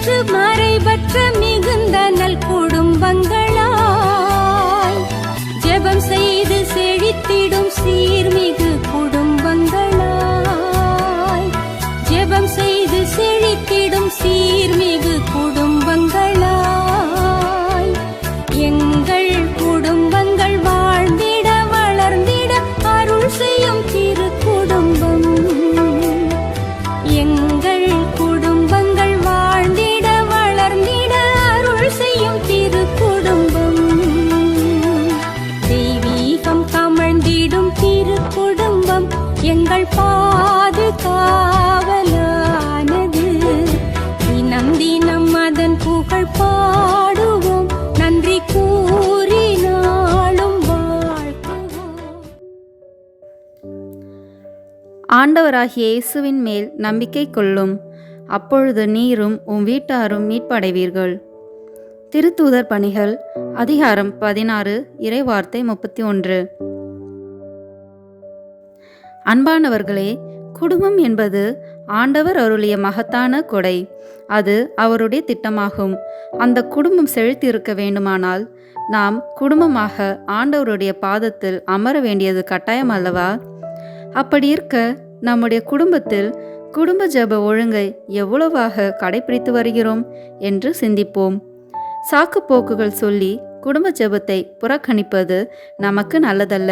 நிறைவற்று மறைவற்ற மிகுந்த நல் குடும்பங்களாய் ஜெபம் செய்து செழித்திடும் சீர்மிகு குடும்பங்களாய் ஜெபம் செய்து செழித்திடும் சீர்மிகு குடும்பங்களாய் எங்கள் குடும்பங்கள் வாழ்ந்திட வளர்ந்திட அருள் செய்யும் திரு குடும்பம். எங்கள் குடும்பங்கள் வாழ்ந்திட வளர்ந்திட அருள் செய்யும் திரு குடும்பம். தெய்வீகம் கமழ்ந்திடும் திரு குடும்பம் எங்கள் பாதுகாவலானது. தினம் தினம் அதன் புகழ் பாடுவோம், நன்றி கூறி நாளும் வாழ்த்துவோம். ஆண்டவராகிய இயேசுவின் மேல் நம்பிக்கை கொள்ளும், அப்பொழுது நீரும் உம் வீட்டாரும் மீட்படைவீர்கள். திருத்தூதர் பணிகள் அதிகாரம் 16 இறைவார்த்தை 31. அன்பானவர்களே, குடும்பம் என்பது ஆண்டவர் அருளிய மகத்தான கொடை. அது அவருடைய திட்டமாகும். அந்த குடும்பம் செழித்திருக்க வேண்டுமானால் நாம் குடும்பமாக ஆண்டவருடைய பாதத்தில் அமர வேண்டியது கட்டாயம் அல்லவா? அப்படி இருக்க நம்முடைய குடும்பத்தில் குடும்ப ஜெப ஒழுங்கை எவ்வளவாக கடைபிடித்து வருகிறோம் என்று சிந்திப்போம். சாக்குப்போக்குகள் சொல்லி குடும்ப ஜெபத்தை புறக்கணிப்பது நமக்கு நல்லதல்ல.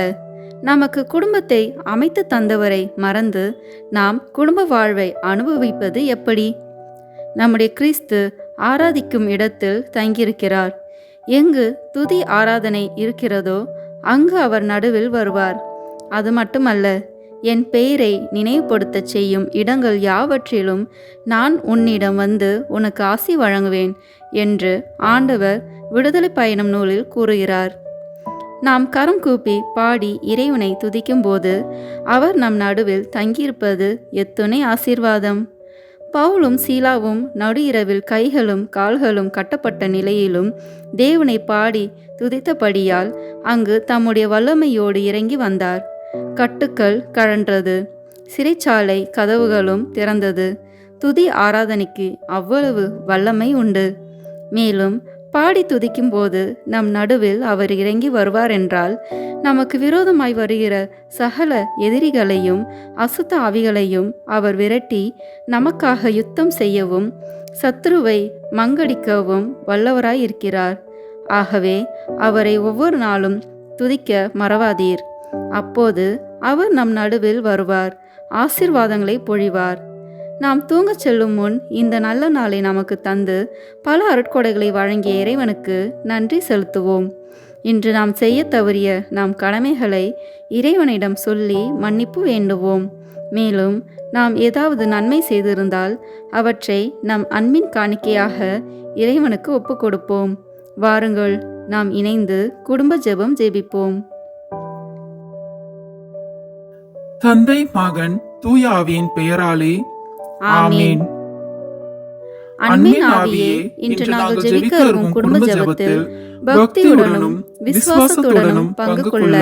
நமக்கு குடும்பத்தை அமைத்து தந்தவரை மறந்து நாம் குடும்ப வாழ்வை அனுபவிப்பது எப்படி? நம்முடைய கிறிஸ்து ஆராதிக்கும் இடத்தில் தங்கியிருக்கிறார். எங்கு துதி ஆராதனை இருக்கிறதோ அங்கு அவர் நடுவில் வருவார். அது மட்டுமல்ல, என் பெயரை நினைவுபடுத்தச் செய்யும் இடங்கள் யாவற்றிலும் நான் உன்னிடம் வந்து உனக்கு ஆசி வழங்குவேன் என்று ஆண்டவர் விடுதலை பயணம் நூலில் கூறுகிறார். நாம் கரம் கூப்பி பாடி இறைவனை துதிக்கும் போது அவர் நம் நடுவில் தங்கியிருப்பது எத்துணை ஆசீர்வாதம். பவுலும் சீலாவும் நடு இரவில் கைகளும் கால்களும் கட்டப்பட்ட நிலையிலும் தேவனை பாடி துதித்தபடியால் அங்கு தம்முடைய வல்லமையோடு இறங்கி வந்தார். கட்டுக்கள் கழன்றது, சிறைச்சாலை கதவுகளும் திறந்தது. துதி ஆராதனைக்கு அவ்வளவு வல்லமை உண்டு. மேலும் பாடி துதிக்கும் போது நம் நடுவில் அவர் இறங்கி வருவார் என்றால் நமக்கு விரோதமாய் வருகிற சகல எதிரிகளையும் அசுத்த ஆவிகளையும் அவர் விரட்டி நமக்காக யுத்தம் செய்யவும் சத்துருவை மங்கடிக்கவும் வல்லவராய் இருக்கிறார். ஆகவே அவரை ஒவ்வொரு நாளும் துதிக்க மறவாதீர். அப்போது அவர் நம் நடுவில் வருவார், ஆசீர்வாதங்களை பொழிவார். நாம் தூங்கச் செல்லும் முன் இந்த நல்ல நாளை நமக்கு தந்து பல அருட்கொடைகளை வழங்கிய இறைவனுக்கு நன்றி செலுத்துவோம். இன்று நாம் செய்ய தவறிய நம் கடமைகளை இறைவனிடம் சொல்லி மன்னிப்பு வேண்டுவோம். மேலும் நாம் ஏதாவது நன்மை செய்திருந்தால் அவற்றை நம் அன்பின் காணிக்கையாக இறைவனுக்கு ஒப்புக் கொடுப்போம். வாருங்கள், நாம் இணைந்து குடும்ப ஜெபம் ஜெபிப்போம். தந்தை, மகன், தூய ஆவியின் பெயராலே ஆமென். அன்பின் ஆவியே, இன்று நாங்கள் ஜெபிக்க வரும் குடும்ப ஜெபத்தில் பக்தியுடனும் விசுவாசத்துடனும் பங்கு கொள்ள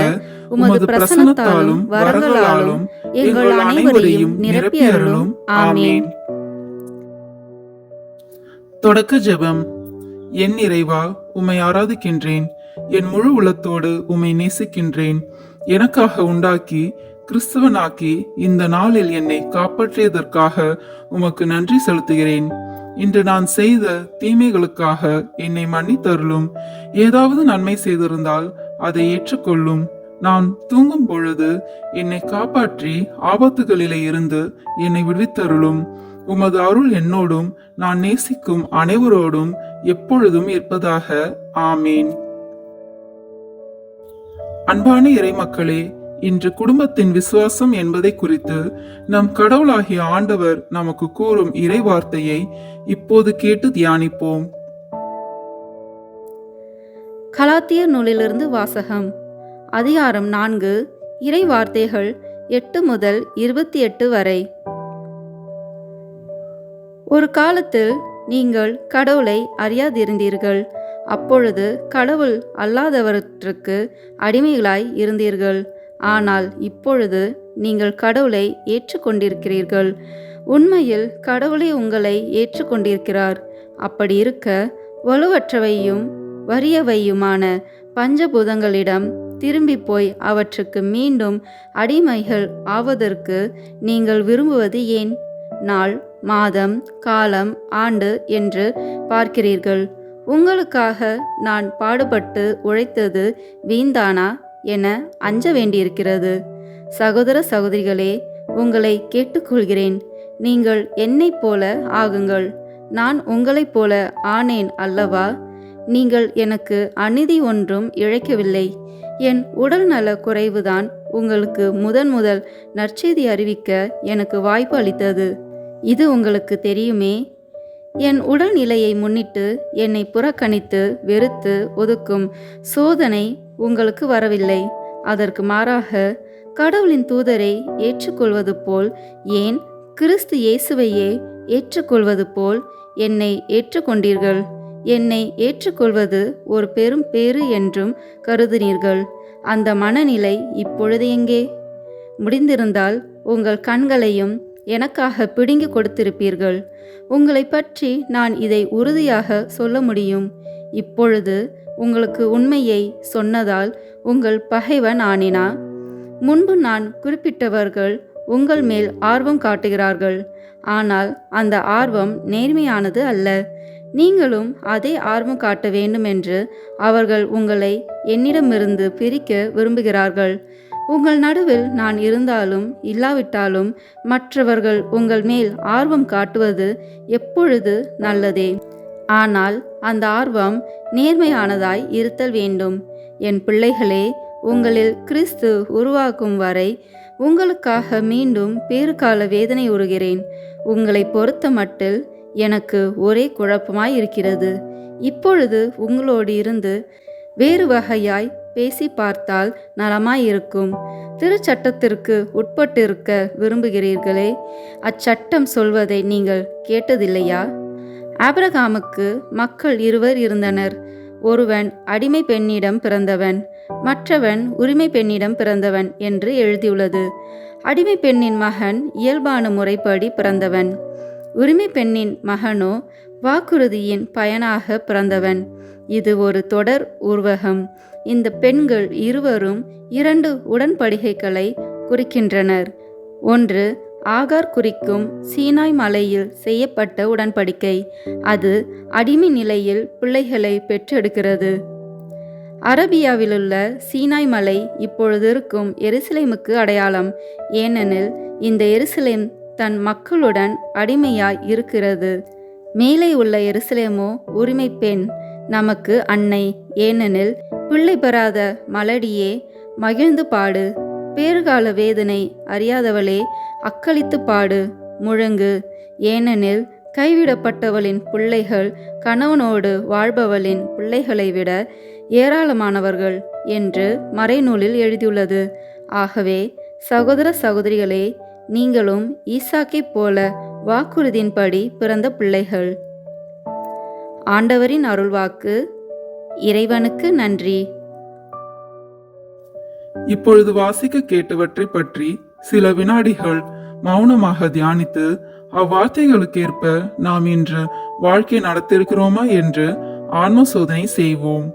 உமது பிரசன்னத்தாலும் வரங்களாலும் எங்கள் அனைவரையும் நிரப்பி அருளும். ஆமென். தொடக்க ஜெபம். என் இறைவா, உம்மை ஆராதிக்கின்றேன். என் முழு உள்ளத்தோடு உம்மை நேசிக்கின்றேன். எனக்காக உண்டாக்கி கிறிஸ்தவனாக்கி இந்த நாளில் என்னை காப்பாற்றியதற்காக உமக்கு நன்றி செலுத்துகிறேன். இன்று நான் செய்த தீமைகளுக்காக என்னை மன்னித்தருளும். ஏதாவது நன்மை செய்திருந்தால் அதை ஏற்றுக்கொள்ளும். நான் தூங்கும் பொழுது என்னை காப்பாற்றி ஆபத்துகளிலே இருந்து என்னை விடுவித்தருளும். உமது அருள் என்னோடும் நான் நேசிக்கும் அனைவரோடும் எப்பொழுதும் இருப்பதாக. ஆமேன். அன்பான இறைமக்களே, இன்று குடும்பத்தின் விசுவாசம் என்பதை குறித்து நம் கடவுளாகிய ஆண்டவர் நமக்கு கூறும் இறை வார்த்தையை இப்போது கேட்டு தியானிப்போம். கலாத்தியர் நூலிலிருந்து வாசகம். அதிகாரம் 4, இறை வார்த்தைகள் 8 முதல் 28 வரை. ஒரு காலத்தில் நீங்கள் கடவுளை அறியாதிருந்தீர்கள். அப்பொழுது கடவுள் அல்லாதவற்றுக்கு அடிமைகளாய் இருந்தீர்கள். ஆனால் இப்பொழுது நீங்கள் கடவுளை ஏற்றுக்கொண்டிருக்கிறீர்கள். உண்மையில் கடவுளே உங்களை ஏற்றுக்கொண்டிருக்கிறார். அப்படி இருக்க வலுவற்றவையும் வறியவையுமான பஞ்சபூதங்களிடம் திரும்பி போய் அவற்றுக்கு மீண்டும் அடிமைகள் ஆவதற்கு நீங்கள் விரும்புவது ஏன்? நாள், மாதம், காலம், ஆண்டு என்று பார்க்கிறீர்கள். உங்களுக்காக நான் பாடுபட்டு உழைத்தது வீண்தானா என அஞ்ச வேண்டியிருக்கிறது. சகோதர சகோதரிகளே, உங்களை கேட்டுக்கொள்கிறேன், நீங்கள் என்னைப் போல ஆகுங்கள். நான் உங்களைப் போல ஆனேன் அல்லவா? நீங்கள் எனக்கு அநீதி ஒன்றும் இழைக்கவில்லை. என் உடல் நல குறைவுதான் உங்களுக்கு முதல் நற்செய்தி அறிவிக்க எனக்கு வாய்ப்பு அளித்தது. இது உங்களுக்கு தெரியுமே. என் உடல்நிலையை முன்னிட்டு என்னை புறக்கணித்து வெறுத்து ஒதுக்கும் சோதனை உங்களுக்கு வரவில்லை. அதற்கு மாறாக கடவுளின் தூதரை ஏற்றுக்கொள்வது போல், ஏன் கிறிஸ்து இயேசுவையே ஏற்றுக்கொள்வது போல் என்னை ஏற்றுக்கொண்டீர்கள். என்னை ஏற்றுக்கொள்வது ஒரு பெரும் பேறு என்றும் கருதினீர்கள். அந்த மனநிலை இப்பொழுது எங்கே? முடிந்திருந்தால் உங்கள் கண்களையும் எனக்காக பிடுங்கி கொடுத்திருப்பீர்கள். உங்களை பற்றி நான் இதை உறுதியாக சொல்ல முடியும். இப்பொழுது உங்களுக்கு உண்மையை சொன்னதால் உங்கள் பகைவன் ஆனினா? முன்பு நான் குறிப்பிட்டவர்கள் உங்கள் மேல் ஆர்வம் காட்டுகிறார்கள். ஆனால் அந்த ஆர்வம் நேர்மையானது அல்ல. நீங்களும் அதே ஆர்வம் காட்ட வேண்டுமென்று அவர்கள் உங்களை என்னிடமிருந்து பிரிக்க விரும்புகிறார்கள். உங்கள் நடுவில் நான் இருந்தாலும் இல்லாவிட்டாலும் மற்றவர்கள் உங்கள் மேல் ஆர்வம் காட்டுவது எப்பொழுது நல்லதே. ஆனால் அந்த ஆர்வம் நேர்மையானதாய் இருத்தல் வேண்டும். என் பிள்ளைகளே, உங்களில் கிறிஸ்து உருவாக்கும் வரை உங்களுக்காக மீண்டும் பேறுகால வேதனை உறுகிறேன். உங்களை பொறுத்த மட்டில் எனக்கு ஒரே குழப்பமாய் இருக்கிறது. இப்பொழுது உங்களோடு இருந்து வேறு வகையாய் பேசி பார்த்தால் நலமாயிருக்கும். திருச்சட்டத்திற்கு உட்பட்டிருக்க விரும்புகிறீர்களே, அச்சட்டம் சொல்வதை நீங்கள் கேட்டதில்லையா? ஆபிரகாமுக்கு மக்கள் இருவர் இருந்தனர். ஒருவன் அடிமை பெண்ணிடம் பிறந்தவன், மற்றவன் உரிமை பெண்ணிடம் பிறந்தவன் என்று எழுதியுள்ளது. அடிமை பெண்ணின் மகன் இயல்பான முறைப்படி பிறந்தவன். உரிமை பெண்ணின் மகனோ வாக்குறுதியின் பயனாக பிறந்தவன். இது ஒரு தொடர் உருவகம். இந்த பெண்கள் இருவரும் 2 உடன்படிக்கைகளை குறிக்கின்றனர். ஒன்று ஆகார் குறிக்கும் சீனாய் மலையில் செய்யப்பட்ட உடன்படிக்கை. அது அடிமை நிலையில் பிள்ளைகளை பெற்றெடுக்கிறது. அரபியாவிலுள்ள சீனாய் மலை இப்பொழுது இருக்கும் எருசலேமுக்கு அடையாளம். ஏனெனில் இந்த எருசலேம் தன் மக்களுடன் அடிமையாய் இருக்கிறது. மேலே உள்ள எருசலேமோ உரிமை பெண், நமக்கு அன்னை. ஏனெனில் பிள்ளை பெறாத மலடியே மகிழ்ந்து பாடு, பேறுகால வேதனை அறியாதவளே அக்களித்து பாடு, முழங்கு. ஏனெனில் கைவிடப்பட்டவளின் பிள்ளைகள் கணவனோடு வாழ்பவளின் பிள்ளைகளை விட ஏராளமானவர்கள் என்று மறைநூலில் எழுதியுள்ளது. ஆகவே சகோதர சகோதரிகளே, நீங்களும் ஈசாக்கைப் போல வாக்குறுதியின்படி பிறந்த பிள்ளைகள். ஆண்டவரின் அருள்வாக்கு. இறைவனுக்கு நன்றி. இப்பொழுது வாசிக்க கேட்டவற்றை பற்றி சில வினாடிகள் மௌனமாக தியானித்து அவ்வார்த்தைகளுக்கேற்ப நாம் இன்று வாழ்க்கை நடத்திருக்கிறோமா என்று ஆன்ம சோதனை செய்வோம்.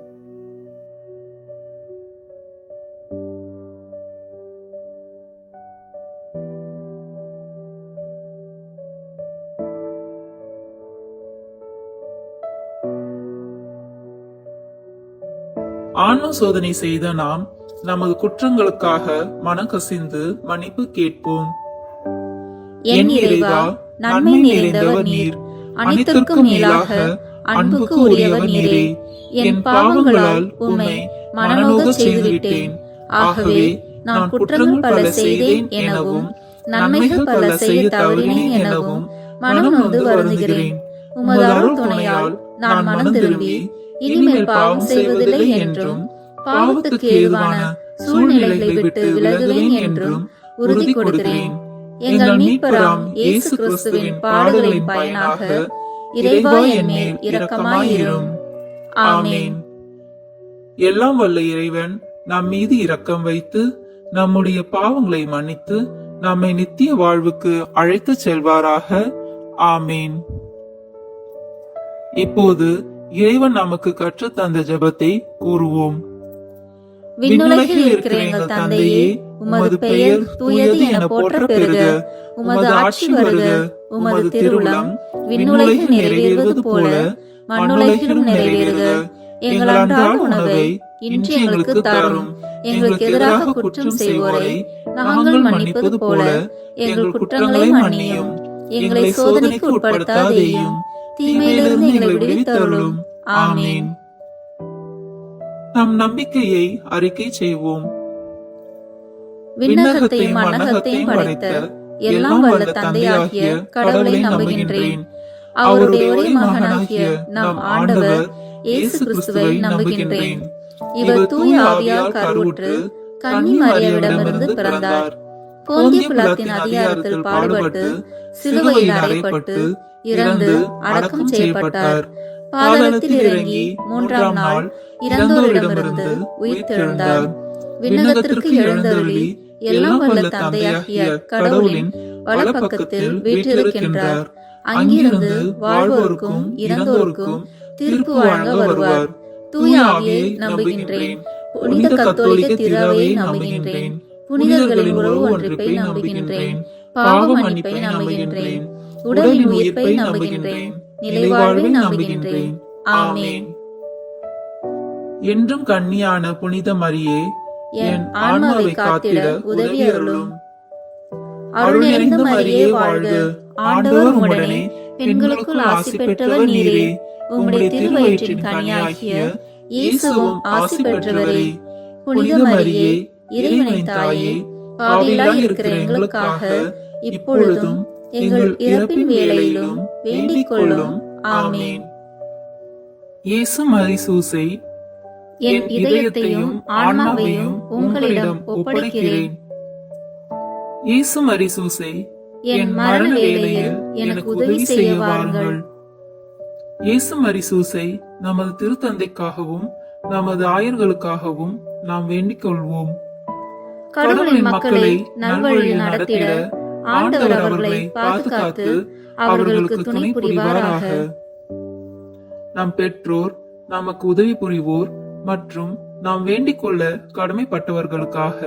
ஆன்ம சோதனை செய்த நாம் நமது குற்றங்களுக்காக மனக்கசிந்து மன்னிப்பு கேட்போம். என் இறைவா, நன்மை நிறைந்தவர் நீர், அனைத்திற்கும் மேலாக அன்புக்கு உரியவர் நீரே. என் பாவங்களால் உம்மை மனநோக செய்துவிட்டேன். ஆகவே நான் குற்றங்கள் பல செய்தேன் எனவும் நன்மைகள் பல செய்ய தவறினேன் எனவும் மனம் நொந்து வருந்துகிறேன். உமது அருள் துணையால் நான் மனம் திரும்பி இனிமேல் பாவம் செய்வதில்லை என்றும் பாவத்துக்கு ஏதுவான சூழ்நிலைகளை விட்டு விலகுவேன் என்றும் உறுதி கொடுக்கிறேன். எங்கள் மீட்பராம் இயேசு கிறிஸ்துவின் பாடுகளின் பயனாக இறைவா என் மேல் இரக்கமாயிரும். ஆமென். எல்லாம் வல்ல இறைவன் நம் மீது இரக்கம் வைத்து நம்முடைய பாவங்களை மன்னித்து நம்மை நித்திய வாழ்வுக்கு அழைத்துச் செல்வாராக. ஆமேன். இப்போது இறைவன் நமக்கு கற்றுத் தந்த ஜெபத்தை கூறுவோம். விண்ணுலகில் இருக்கிற எங்கள் தந்தையே, உமது பெயர் தூயது என போற்ற பெறுக. உமது ஆட்சி வருக. உமது திருவுளம் விண்ணுலகில் நிறைவேறுவது போல மண்ணுலகிலும் நிறைவேறுக. எங்கள் அன்றாட உணவை இன்று எங்களுக்கு தாரும். எங்களுக்கு எதிராக குற்றம் செய்வோரை நாங்கள் மன்னிப்பது போல எங்கள் குற்றங்களை மன்னியும். எங்களை சோதனைக்கு உட்படுத்தாதேயும், தீமையிலிருந்து எங்களை விடுவித்தருளும். ஆமேன். நம் நம்பிக்கையை அறிக்கை செய்வோம். விண்ணகத்தையும் மண்ணகத்தையும் படைத்த எல்லாம் வல்ல தந்தையாகிய கடவுளை நம்புகின்றேன். அவருடைய ஒரே மகனாகிய நம் ஆண்டவர் இயேசு கிறிஸ்துவை நம்புகின்றேன். இவர் தூய ஆவியால் கருவுற்று கன்னி மரியாவிடமிருந்து பிறந்தார். போந்திய பிலாத்தின் அதிகாரத்தில் பாடுபட்டு சிலுவையில் அறையப்பட்டு இறந்து அடக்கம் செய்யப்பட்டார். பாதாளத்தில் இறங்கி மூன்றாம் நாள் இறந்தோரிடமிருந்து உயிர்த்தெழுந்தார். விண்ணகத்திற்கு எழுந்தருளி எல்லாம் வல்ல தந்தையாகிய கடவுளின் வலப்பக்கத்தில் வீற்றிருக்கின்றார். அங்கிருந்து வாழ்வோருக்கும் இறந்தோருக்கும் தீர்ப்பு வழங்க வருவார். தூய ஆவியை நம்புகின்றேன். புனித கத்தோலிக்க திருவையை நம்புகின்றேன். புனிதர்களின் உறவு ஒன்றிப்பை நம்புகின்றேன். பாவ மன்னிப்பை நம்புகின்றேன். உடலின் உயிர்ப்பை நம்புகின்றேன். நிலைவாழ்வை நம்புகின்றேன். ஆமேன். என்றும் கன்னியான புனித மரியே, என் ஆன்மாவை காத்திட உதவி அருளும். அருள் நிறைந்த மரியே வாழ்க. ஆண்டவர் உம்முடனே பெண்களுக்குள் ஆசி பெற்றவர் நீரே. உம்முடைய திருவயிற்றின் கனியாகிய இயேசுவும் ஆசி பெற்றவரே. புனித மரியே, இறைவனின் தாயே, பாவிகளாய் இருக்கிற எங்களுக்காக இப்பொழுதும் எங்கள் இறப்பின் வேளையிலும் வேண்டிக் கொள்ளும். ஆமேன். இயேசு மரிசூசை, என் இதயத்தையும் ஆன்மாவையும் உங்களிடம் ஒப்படைக்கிறேன். இயேசு மரிசூசை, என் மரண வேளையில் எனக்கு உதவி செய்ய வாருங்கள். இயேசு மரிசூசை, நமது திருத்தந்தைக்காகவும் நமது ஆயர்களுக்காகவும் நாம் வேண்டிக் கொள்வோம். கடவுளின் மக்களை நல்வழியில் நடத்திட ஆண்டவர் அவர்களை பாதுகாத்து அவர்களுக்கு துணை புரிவாராக. நம் பெற்றோர், நமக்கு உதவி புரிவோர் மற்றும் நாம் வேண்டிக் கொள்ள கடமைப்பட்டவர்களுக்காக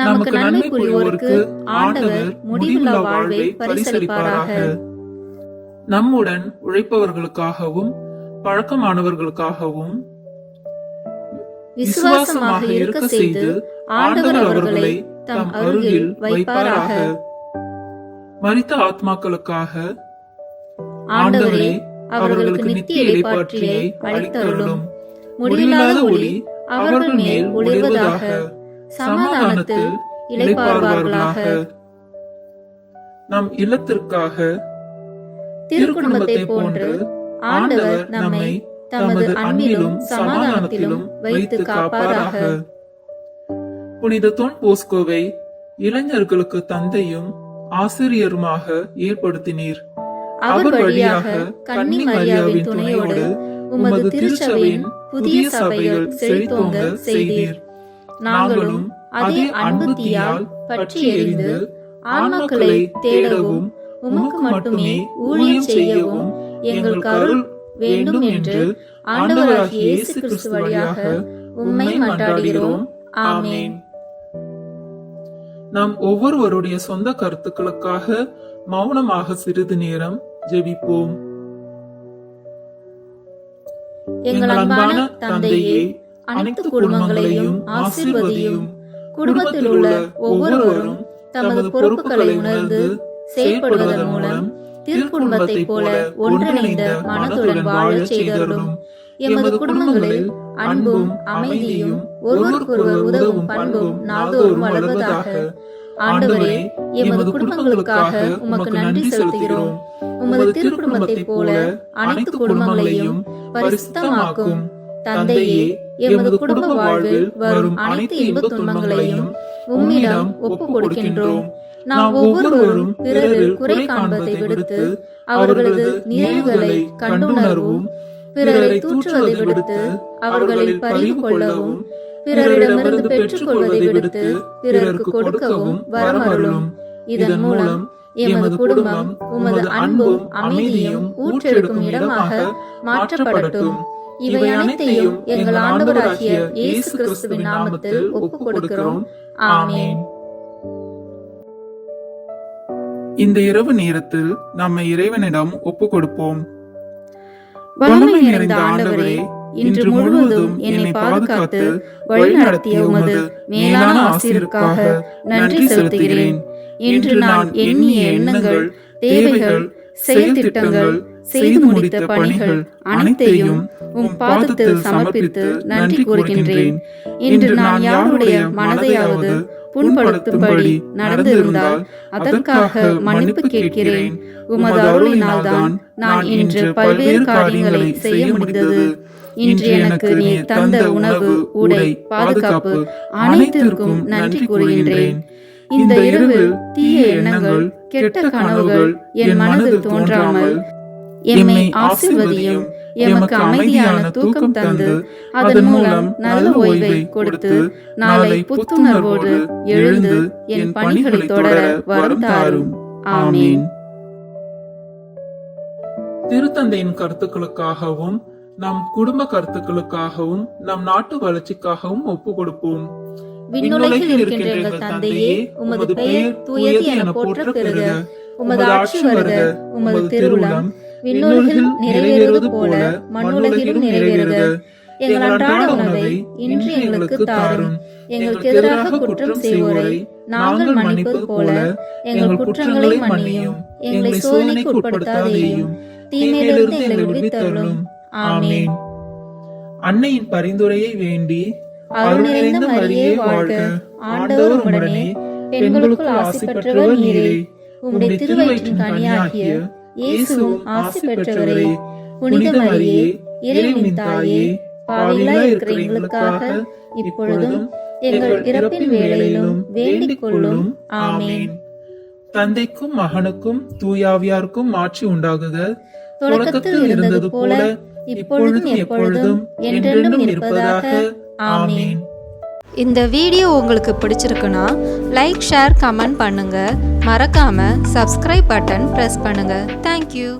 நமக்கு நன்மை புரிவோருக்கு ஆண்டவர் முடிவுள்ள வாழ்வை பரிசளிப்பாராக. நம்முடன் உழைப்பவர்களுக்காகவும் பழக்கமானவர்களுக்காகவும் விசுவாசமாக இருக்க செய்து ஆண்டவர் அவர்களை தம் அருகில் வைப்பாராக. மரித்த ஆத்மாக்களுக்காக ஆண்டவரே, அவர்களுக்கு நித்திய இளைப்பாற்றியை அளித்தருளும். முடிவில்லாத ஒளி அவர்கள் மேல் ஒளிர்வதாக. சமாதானத்தில் இளைப்பாறுவார்களாக. நம் இல்லத்திற்காக திருக்குடும்பத்தை போன்று ஆண்டவர் நம்மை தமது அன்பிலும் சமாதானத்திலும் வைத்து காப்பாராக. புனித தொன் போஸ்கோவை இளைஞர்களுக்கு தந்தையும் ஆசிரியருமாக ஏற்படுத்தினீர். அவர் வழியாக கன்னி மரியாவின் துணையோடு உமது திருச்சபையின் புதிய சபைகள் செழித்தோங்க செய்தீர். நாங்களும் அதே அன்பு தீயால் பற்றி எரிந்து ஆன்மாக்களை தேடவும் உமக்கு மட்டுமே ஊழியம் செய்யவும் எங்களுக்கு அருள் வேண்டும் என்று ஆண்டவராகிய இயேசு கிறிஸ்து வழியாக உம்மை மன்றாடுகிறோம். ஆமேன். நாம் ஒவ்வொருவருடைய சொந்த கருத்துக்களுக்காக மௌனமாக சிறிது நேரம் ஜெபிப்போம். எங்கள் அன்பான தந்தையே, அனைத்து குடும்பங்களையும் ஆசீர்வதியும். குடும்பத்தில் உள்ள ஒவ்வொருவரும் தமது பொறுப்புகளை உணர்ந்து செயல்படுவதன் மூலம் திருக்குடும்பத்தை போல ஒன்றிணைந்த மனத்துடன் வாழ செய்தருளும். எமது குடும்பங்களில் அன்பும் அமைதியும் ஒருவருக்கொருவர் உதவும் பண்பும் நாள்தோறும் வளர்வதாக. ஆண்டவரே, எமது குடும்பங்களுக்காக உமக்கு நன்றி செலுத்துகிறோம். உமது திருக்குடும்பத்தை போல அனைத்து குடும்பங்களையும் பரிசுத்தமாக்கும். தந்தையே, எமது குடும்ப வாழ்வில் வரும் அனைத்து இன்ப துன்பங்களையும் உம்மிடம் ஒப்புக் கொடுக்கின்றோம். நாம் ஒவ்வொருவரும் பிறரில் குறை காண்பதை விடுத்து அவர்களது நிறைவுகளை கண்டுணர்வும், பிறரை தூற்றுவதை விடுத்து அவர்களில் பரிவு கொள்ளவும், பிறரிடமிருந்து பெற்றுக்கொள்வதை விடுத்து பிறருக்கு கொடுக்கவும் வரமருளும். இதன் மூலம் எமது குடும்பம் உமது அன்பும் அமைதியும் ஊற்றெடுக்கும் இடமாக மாற்றப்படட்டும். இவை அனைத்தையும் எங்கள் ஆண்டவராகிய இயேசு கிறிஸ்துவின் நாமத்தில் ஒப்புக் கொடுக்கிறோம். ஆமென். இந்த இரவு நேரத்தில் நம்மை இறைவனிடம் ஒப்புக் கொடுப்போம். வல்லமை நிறைந்த ஆண்டவரே, இன்று முழுவதும் என்னை பாதுகாத்து வழிநடத்திய உமது மேலான ஆசீர்வாதத்திற்காக நன்றி செலுத்துகிறேன். இன்று நான் எண்ணிய எண்ணங்கள், தேவைகள், செயல் திட்டங்கள், செய்து முடித்த பணிகள் அனைத்தையும் உம் பாதத்தில் சமர்ப்பித்து நன்றி கூறுகின்றேன். இன்று நான் யாருடைய மனதையாவது புண்படுத்தும்படி நடந்திருந்தால் அதற்காக மன்னிப்பு கேட்கிறேன். உமது அருளினால்தான் நான் இன்று பல்வேறு காரியங்களை செய்ய முடிந்தது. இன்று எனக்கு நீ தந்த உணவு, உடை, பாதுகாப்பு அனைத்திற்கும் நன்றி கூறுகின்றேன். இந்த இரவில் தீய எண்ணங்கள், கெட்ட கனவுகள் என் மனதில் தோன்றாமல் எம்மை ஆசீர்வதியும். எமக்கு அமைதியான தூக்கம் தந்து அதன் மூலம் நல்ல ஓய்வை கொடுத்து நாளை புத்துணர்வோடு எழுந்து என் பணிகளை தொடர வரம் தாரும். ஆமென். திருத்தந்தையின் கருத்துக்களுக்காகவும் நம் குடும்ப கருத்துக்களுக்காகவும் நம் நாட்டு வளர்ச்சிக்காகவும் ஒப்பு கொடுப்போம். விண்ணுலகில் இருக்கின்ற எங்கள் தந்தையே, உமது பெயர் தூயது என போற்றப் பெறுக. உமது ஆட்சி வருக. உமது திருவுளம் விண்ணுலகில் நிறைவேறுவது போல மண்ணுலகிலும் நிறைவேறுக. எங்கள் அன்றாட உணவை இன்று எங்களுக்கு தாரும். எங்களுக்கு எதிராக குற்றம் செய்வோரை நாங்கள் மன்னிப்பது போல எங்கள் குற்றங்களை மன்னியும். எங்களை சோதனைக்கு உட்படுத்தாதேயும், தீமையிலிருந்து எங்களை விடுவித்தருளும். ஆமென். அன்னையின் பரிந்துரையை வேண்டி அருள் நிறைந்த மரியே வாழ்க. ஆண்டவர் உம்முடனே, பெண்களுக்குள் ஆசி பெற்றவர் நீரே. உம்முடைய திருவயிற்றின் கனியாகிய இயேசுவும் ஆசி பெற்றவரே. புனித மரியே, இறைவனின் தாயே, பாவிகளாய் இருக்கிற எங்களுக்காக இப்பொழுதும் எங்கள் இறப்பின் வேளையிலும் வேண்டிக் கொள்ளும். ஆமென். தந்தைக்கும் மகனுக்கும் தூயாவியாருக்கும் ஆட்சி உண்டாகுக. தொடக்கத்தில் இருந்தது போல இப்பொழுதும் எப்பொழுதும் என்றென்றும் இருப்பதாக. ஆமென். இந்த வீடியோ உங்களுக்கு பிடிச்சிருக்குன்னா லைக், ஷேர், கமெண்ட் பண்ணுங்க. மறக்காம சப்ஸ்கிரைப் பட்டன் பிரஸ் பண்ணுங்க. தேங்க்யூ.